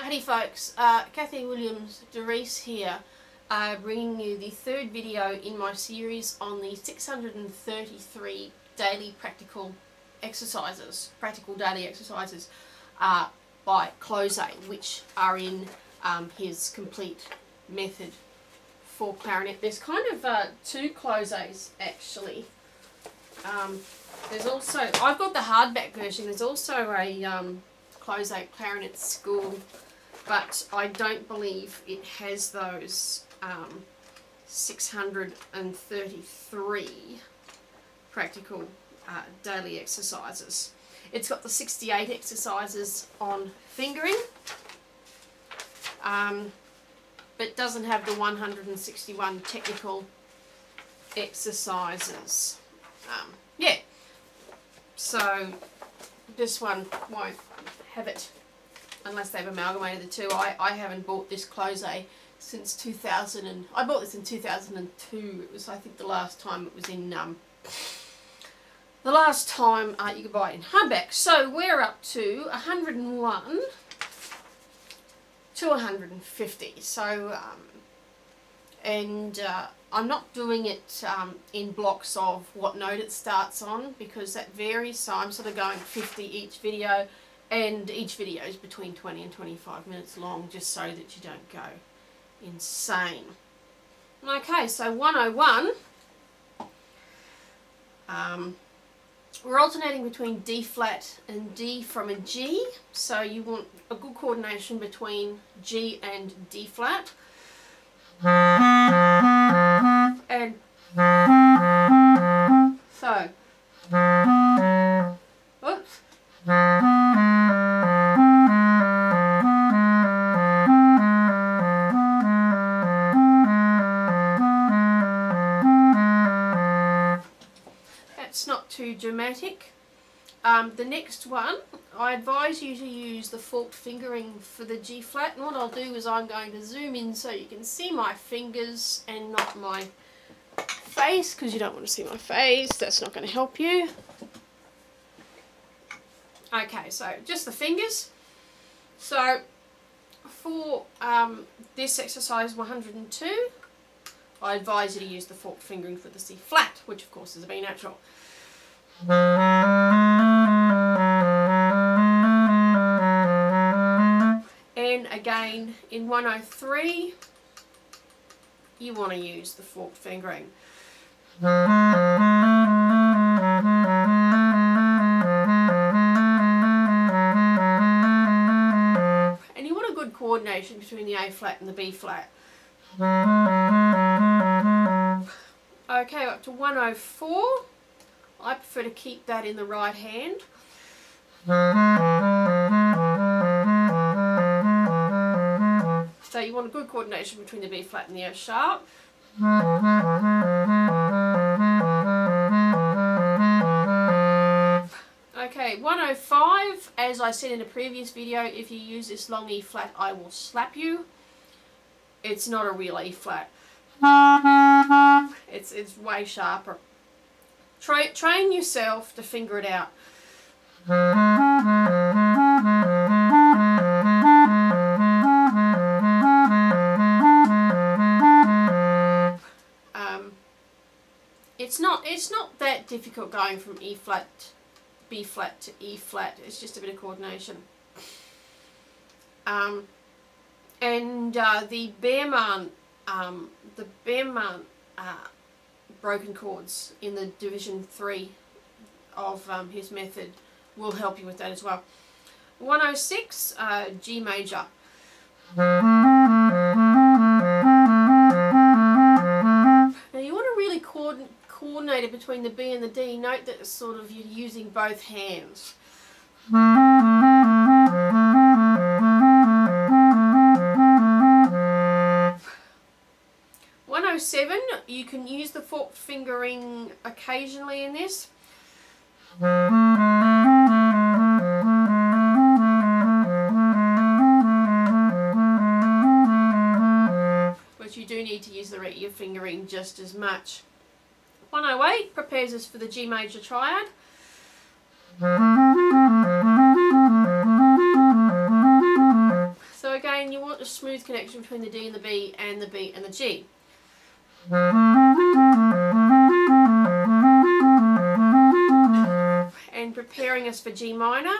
Howdy folks, Kathy Williams-Devries here, bringing you the third video in my series on the 633 daily practical daily exercises by Klose, which are in his complete method for clarinet. There's kind of two Kloses actually. There's also, I've got the hardback version, there's also a Klose clarinet school, but I don't believe it has those 633 practical daily exercises. It's got the 68 exercises on fingering, but doesn't have the 161 technical exercises. Yeah, so this one won't have it unless they've amalgamated the two. I haven't bought this Klose since 2000, and I bought this in 2002. It was, I think, the last time it was in you could buy it in hardback. So we're up to 101 to 150. So I'm not doing it in blocks of what note it starts on, because that varies. So I'm sort of going 50 each video, and each video is between 20 and 25 minutes long, just so that you don't go insane. Okay, so 101, we're alternating between D flat and D from a G, so you want a good coordination between G and D flat. And so, oops. That's not too dramatic. The next one, I advise you to use the forked fingering for the G flat, and what I'll do is I'm going to zoom in so you can see my fingers and not my face, because you don't want to see my face, that's not going to help you. Okay, so just the fingers. So for this exercise 102, I advise you to use the forked fingering for the C flat, which of course is a B natural. And again in 103 you want to use the forked fingering. And you want a good coordination between the A flat and the B flat. Okay, up to 104. I prefer to keep that in the right hand. So you want a good coordination between the B flat and the F sharp. Okay, 105, as I said in a previous video, if you use this long E flat, I will slap you. It's not a real E flat. It's way sharper. Train yourself to finger it out. It's not that difficult going from E flat, B flat to E flat. It's just a bit of coordination. And the Behrman broken chords in the Division 3 of his method will help you with that as well. 106, G major. Now you want to really coordinate it between the B and the D. Note that it's sort of you're using both hands. 107, you can use the forked fingering occasionally in this. But you do need to use the your fingering just as much. 108 prepares us for the G major triad. So a smooth connection between the D and the B and the B and the G. And preparing us for G minor.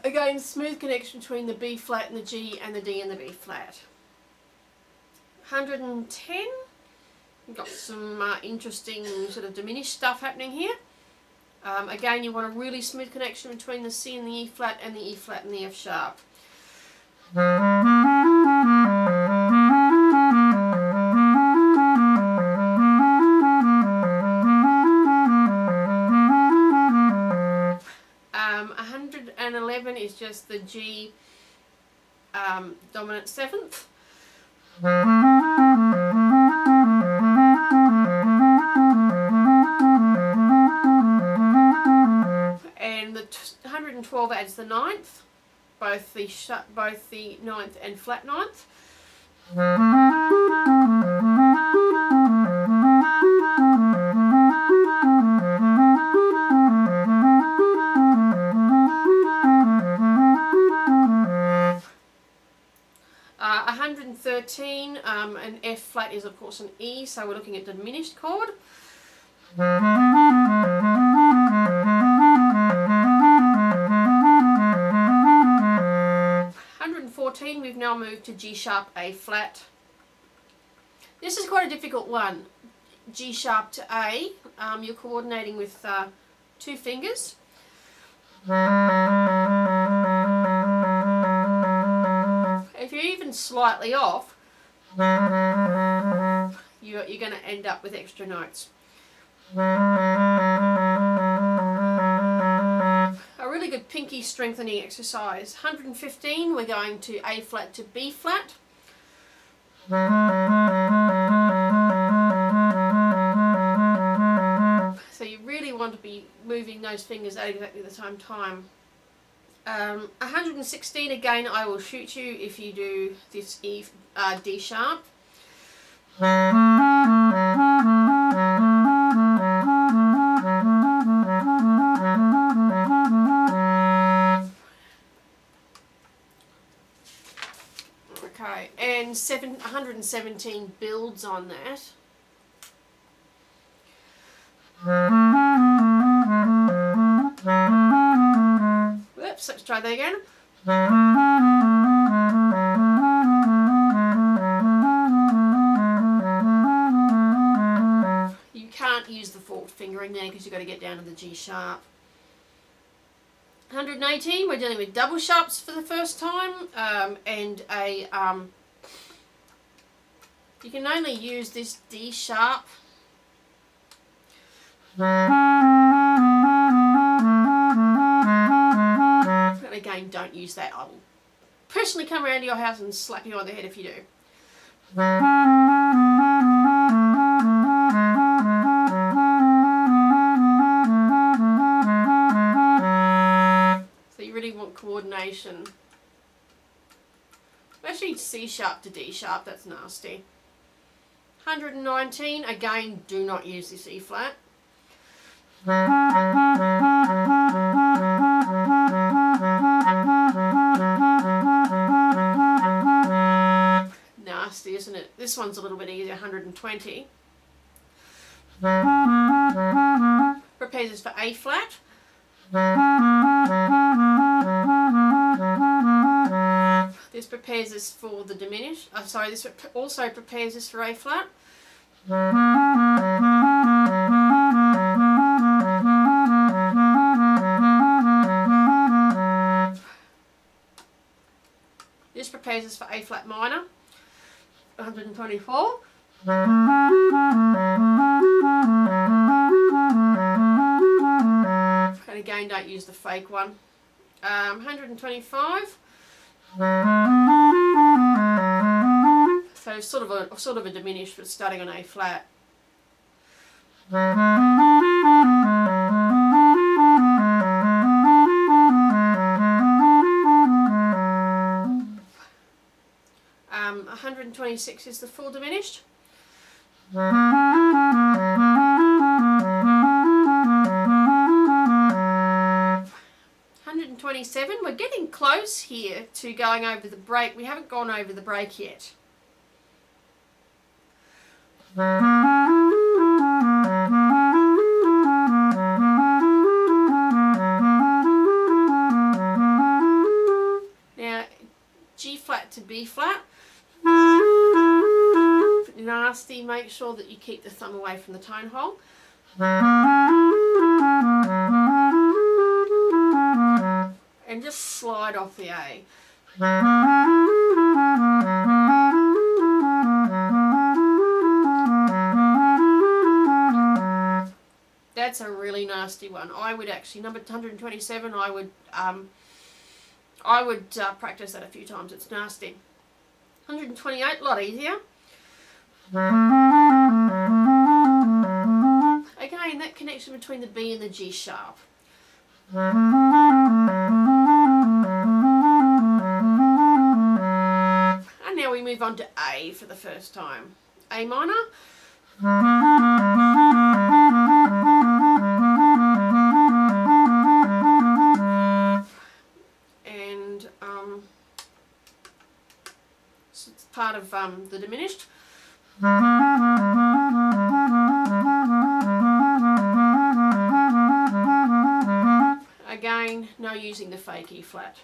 Again, smooth connection between the B flat and the G and the D and the B flat. 110. We've got some interesting sort of diminished stuff happening here. Again, you want a really smooth connection between the C and the E flat and the E flat and the F sharp. Is just the G dominant seventh. And the 112 adds the ninth, both the ninth and flat ninth. 113, an F flat is of course an E, so we're looking at diminished chord. 114, we've now moved to G sharp A flat. This is quite a difficult one. G sharp to A, you're coordinating with two fingers. If you're even slightly off, you're going to end up with extra notes. A really good pinky strengthening exercise. 115, we're going to A flat to B flat. So you really want to be moving those fingers at exactly the same time. 116, again, I will shoot you if you do this D sharp. Okay, and 117 builds on that. Whoops, let's try that again. You can't use the forked fingering there because you've got to get down to the G sharp. 118, we're dealing with double sharps for the first time, and you can only use this D sharp. And again, don't use that. I will personally come around to your house and slap you on the head if you do. So you really want coordination. Actually, C sharp to D sharp, that's nasty. 119, again, do not use this E flat. Nasty, isn't it? This one's a little bit easier, 120. Prepares us for A flat. This prepares us for the diminished. This also prepares us for A flat. This prepares us for A flat minor. 124. And again, don't use the fake one. 125. So sort of a diminished, but starting on A flat. Um, 126 is the full diminished. 127. We're getting close here to going over the break. We haven't gone over the break yet. Now, G flat to B flat. Nasty, make sure that you keep the thumb away from the tone hole. And just slide off the A. That's a really nasty one. I would actually, number 127, I would practice that a few times. It's nasty. 128, a lot easier. Again, that connection between the B and the G sharp. And now we move on to A for the first time. A minor. And so it's part of the diminished. Again, no using the fake E flat.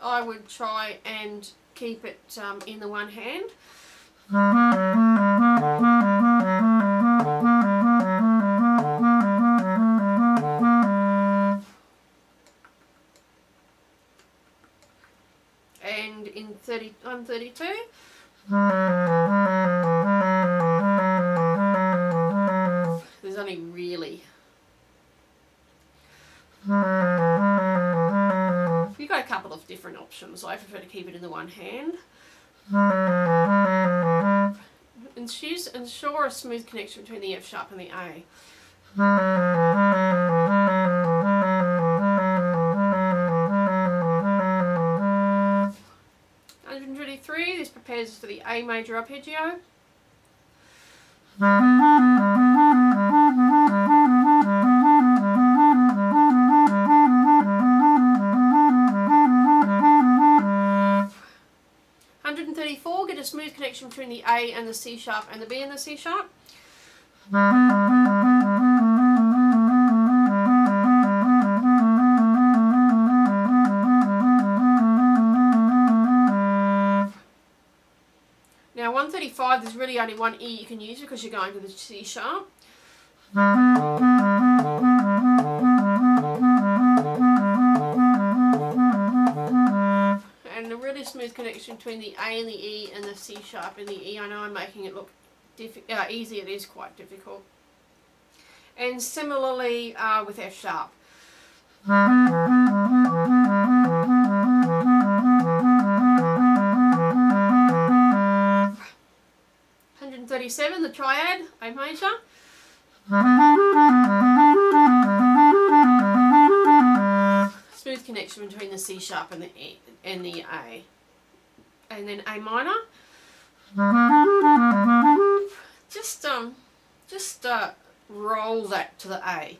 I would try and keep it in the one hand. And in 132, there's only really, you've got a couple of different options. I prefer to keep it in the one hand. Ensure a smooth connection between the F sharp and the A. 123, this prepares us for the A major arpeggio. Get a smooth connection between the A and the C sharp and the B and the C sharp. Now 135, there's really only one E you can use because you're going to the C sharp. And a really smooth connection between the A and the E and the C sharp and the E. I know I'm making it look easy, it is quite difficult. And similarly with F sharp. 137, the triad, A major. Smooth connection between the C sharp and the E and the A. And then A minor. Just roll that to the A.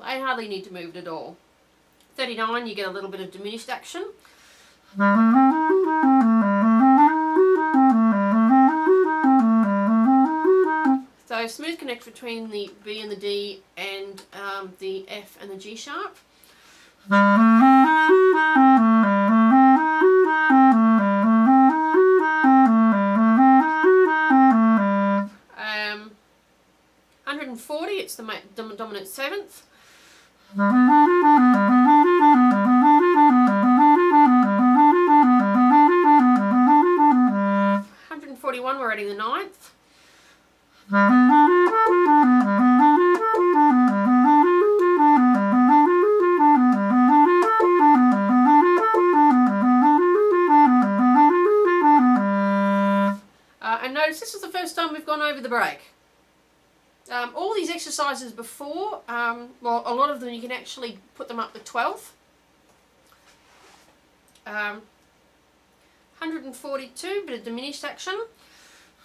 I hardly need to move it at all. 39, you get a little bit of diminished action. So smooth connect between the B and the D and the F and the G sharp. 140, it's the dominant seventh. 141, we're adding the ninth. And notice this is the first time we've gone over the break. All these exercises before, well, a lot of them you can actually put them up the 12th. 142, bit of diminished action.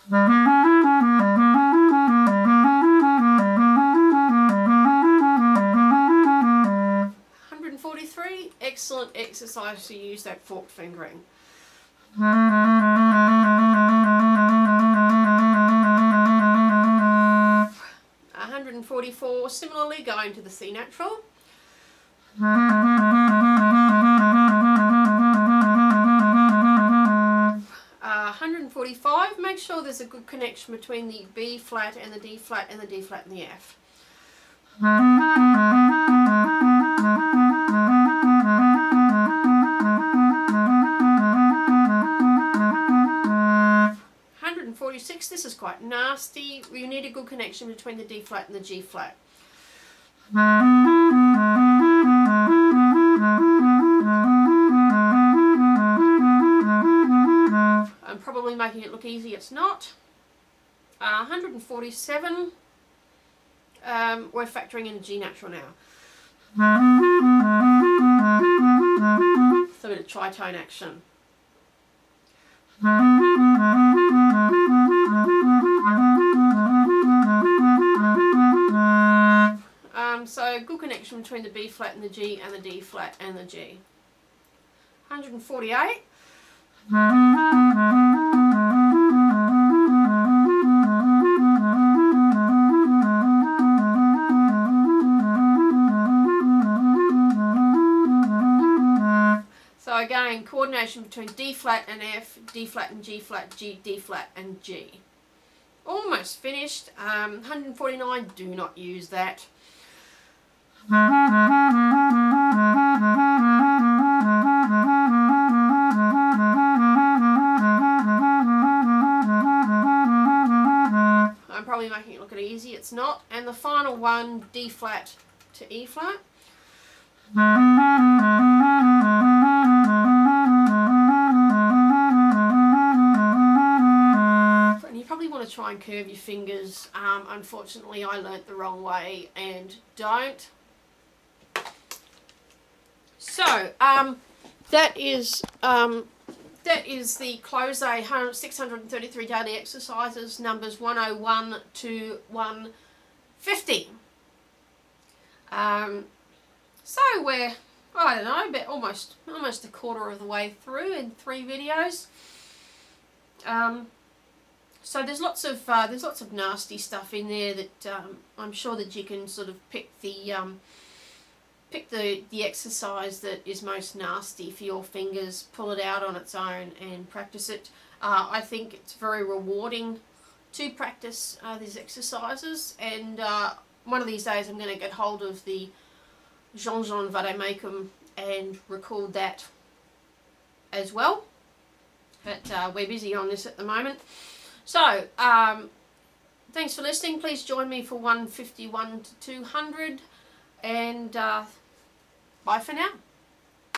143, excellent exercise to use that forked fingering. 144, similarly going to the C natural. 145, make sure there's a good connection between the B flat and the D flat and the D flat and the F. 146, this is quite nasty. You need a good connection between the D flat and the G flat. I'm probably making it look easy, it's not. 147, we're factoring in a G natural now. So a bit of tritone action. So good connection between the B flat and the G and the D flat and the G. 148. So again, coordination between D flat and F, D flat and G flat, G, D flat and G. Almost finished. 149, do not use that. I'm probably making it look easy, it's not. And the final one, D flat to E flat. And you probably want to try and curve your fingers. Unfortunately, I learnt the wrong way and don't. So, that is the Klose 633 daily exercises, numbers 101 to 150. So we're, I don't know, but almost a quarter of the way through in 3 videos. So there's lots of nasty stuff in there that I'm sure that you can sort of pick the exercise that is most nasty for your fingers, pull it out on its own and practice it. I think it's very rewarding to practice these exercises, and one of these days I'm going to get hold of the Jean Vademecum and record that as well. But we're busy on this at the moment. So, thanks for listening. Please join me for 151 to 200. And bye for now.